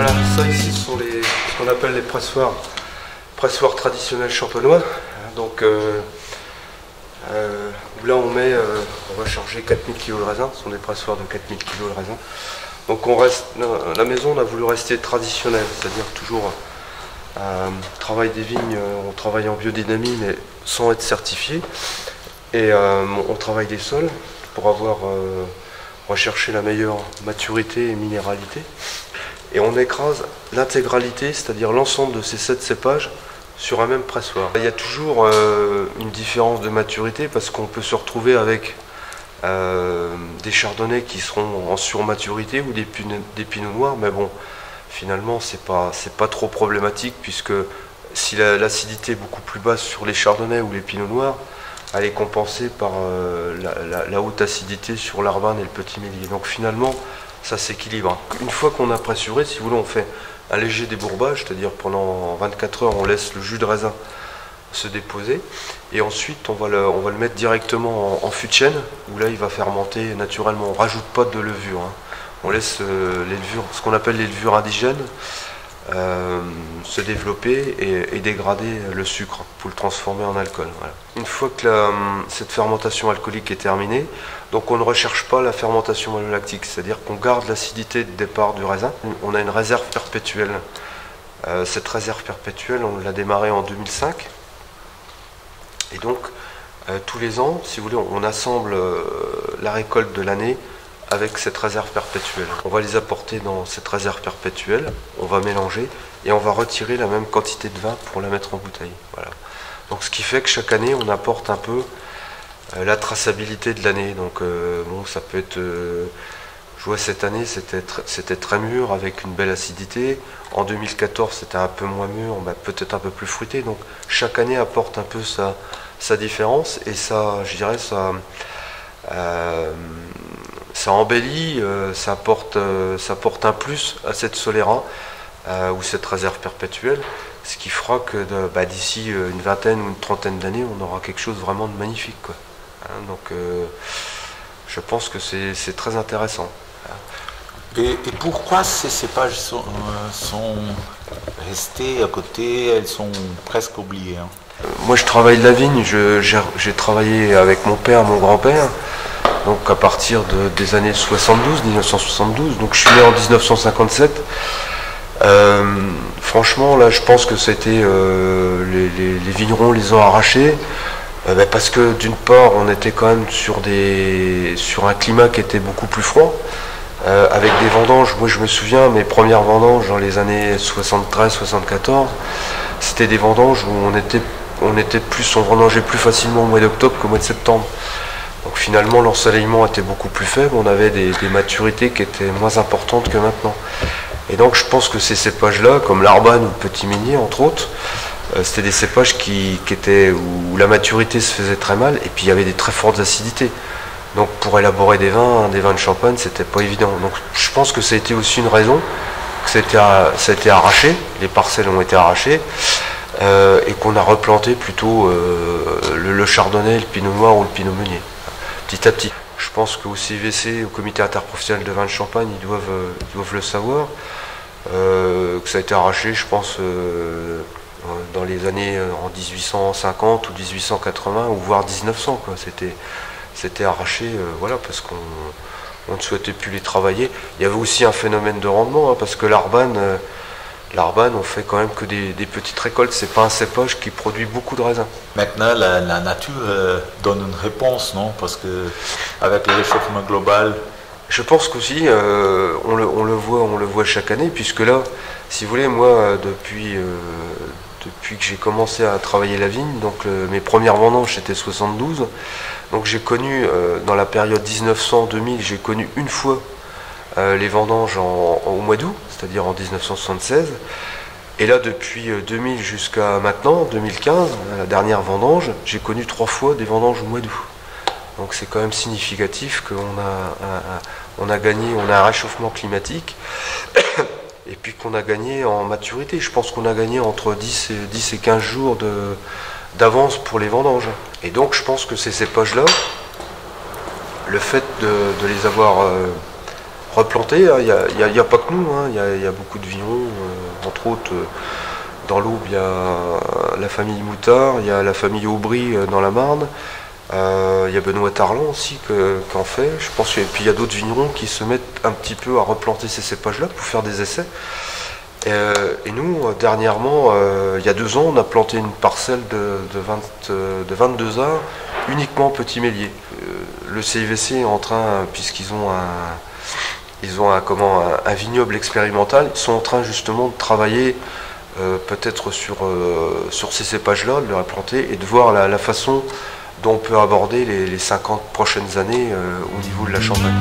Voilà, ça ici ce sont ce qu'on appelle les pressoirs traditionnels champenois. Donc où là on va charger 4000 kg de raisin, ce sont des pressoirs de 4000 kg de raisin. Donc la maison on a voulu rester traditionnelle, c'est-à-dire toujours travail des vignes, on travaille en biodynamie mais sans être certifié. Et on travaille des sols pour avoir recherché la meilleure maturité et minéralité. Et on écrase l'intégralité, c'est-à-dire l'ensemble de ces 7 cépages sur un même pressoir. Il y a toujours une différence de maturité parce qu'on peut se retrouver avec des chardonnays qui seront en surmaturité ou des pinots noirs, mais bon, finalement c'est pas trop problématique puisque si l'acidité est beaucoup plus basse sur les chardonnays ou les pinots noirs, elle est compensée par la haute acidité sur l'arbane et le petit mélier. Donc finalement, ça s'équilibre. Une fois qu'on a pressuré, si vous voulez, on fait un léger débourbage, c'est-à-dire pendant 24 heures, on laisse le jus de raisin se déposer. Et ensuite, on va le mettre directement en fût de chêne, où là, il va fermenter naturellement. On ne rajoute pas de levure. On laisse les levures, ce qu'on appelle les levures indigènes, se développer et dégrader le sucre pour le transformer en alcool. Voilà. Une fois que cette fermentation alcoolique est terminée, donc on ne recherche pas la fermentation malolactique, c'est-à-dire qu'on garde l'acidité de départ du raisin. On a une réserve perpétuelle. Cette réserve perpétuelle, on l'a démarrée en 2005. Et donc, tous les ans, si vous voulez, on assemble la récolte de l'année avec cette réserve perpétuelle. On va les apporter dans cette réserve perpétuelle, on va mélanger et on va retirer la même quantité de vin pour la mettre en bouteille. Voilà. Donc ce qui fait que chaque année on apporte un peu la traçabilité de l'année. Donc bon, ça peut être, je vois cette année c'était très mûr avec une belle acidité. En 2014 c'était un peu moins mûr, peut-être un peu plus fruité. Donc chaque année apporte un peu sa différence et ça, je dirais, ça embellit, ça apporte un plus à cette Solera ou cette réserve perpétuelle, ce qui fera que d'ici une vingtaine ou une trentaine d'années, on aura quelque chose vraiment de magnifique, quoi. Donc je pense que c'est très intéressant. Et pourquoi ces cépages sont restés à côté, elles sont presque oubliées, hein? Moi je travaille la vigne, j'ai travaillé avec mon père, mon grand-père, donc à partir des années 1972, donc je suis né en 1957. Franchement là je pense que c'était les vignerons les ont arrachés parce que d'une part on était quand même sur un climat qui était beaucoup plus froid, avec des vendanges. Moi je me souviens mes premières vendanges dans les années 73-74, c'était des vendanges où on vendangeait plus facilement au mois d'octobre qu'au mois de septembre. Donc finalement l'ensoleillement était beaucoup plus faible, on avait des maturités qui étaient moins importantes que maintenant. Et donc je pense que ces cépages-là, comme l'arbane ou le petit mélier entre autres, c'était des cépages où la maturité se faisait très mal et puis il y avait des très fortes acidités. Donc pour élaborer des vins de champagne, c'était pas évident. Donc je pense que ça a été aussi une raison, que ça a été arraché, les parcelles ont été arrachées, et qu'on a replanté plutôt le chardonnay, le pinot noir ou le pinot meunier, petit à petit. Je pense qu'au CIVC, au comité interprofessionnel de vin de Champagne, ils doivent le savoir, que ça a été arraché, je pense, dans les années en 1850 ou 1880, ou voire 1900, quoi. C'était arraché, voilà, parce qu'on ne souhaitait plus les travailler. Il y avait aussi un phénomène de rendement, parce que l'arbane, on fait quand même que des petites récoltes. C'est pas un cépage qui produit beaucoup de raisins. Maintenant, la nature donne une réponse, non? Parce que avec le réchauffement global. Je pense qu'aussi, on le voit chaque année, puisque là, si vous voulez, moi, depuis que j'ai commencé à travailler la vigne, donc mes premières vendanges c'était 72. Donc j'ai connu, dans la période 1900-2000, j'ai connu une fois les vendanges au mois d'août, c'est-à-dire en 1976. Et là, depuis 2000 jusqu'à maintenant, 2015, la dernière vendange, j'ai connu 3 fois des vendanges au mois d'août. Donc c'est quand même significatif qu'on a gagné, on a un réchauffement climatique, et puis qu'on a gagné en maturité. Je pense qu'on a gagné entre 10 et 15 jours d'avance pour les vendanges. Et donc je pense que ces cépages-là, le fait de les avoir replanter. Il n'y a pas que nous, hein. Il y a beaucoup de vignerons, entre autres. Dans l'Aube, il y a la famille Moutard, il y a la famille Aubry dans la Marne, il y a Benoît Tarlan aussi qui en fait, je pense. Et puis il y a d'autres vignerons qui se mettent un petit peu à replanter ces cépages-là pour faire des essais. Et nous, dernièrement, il y a 2 ans, on a planté une parcelle de 22 arts uniquement petit mélier. Le CIVC est en train, puisqu'ils ont un vignoble expérimental, ils sont en train justement de travailler peut-être sur ces cépages-là, de les replanter et de voir la façon dont on peut aborder les 50 prochaines années au niveau de la Champagne.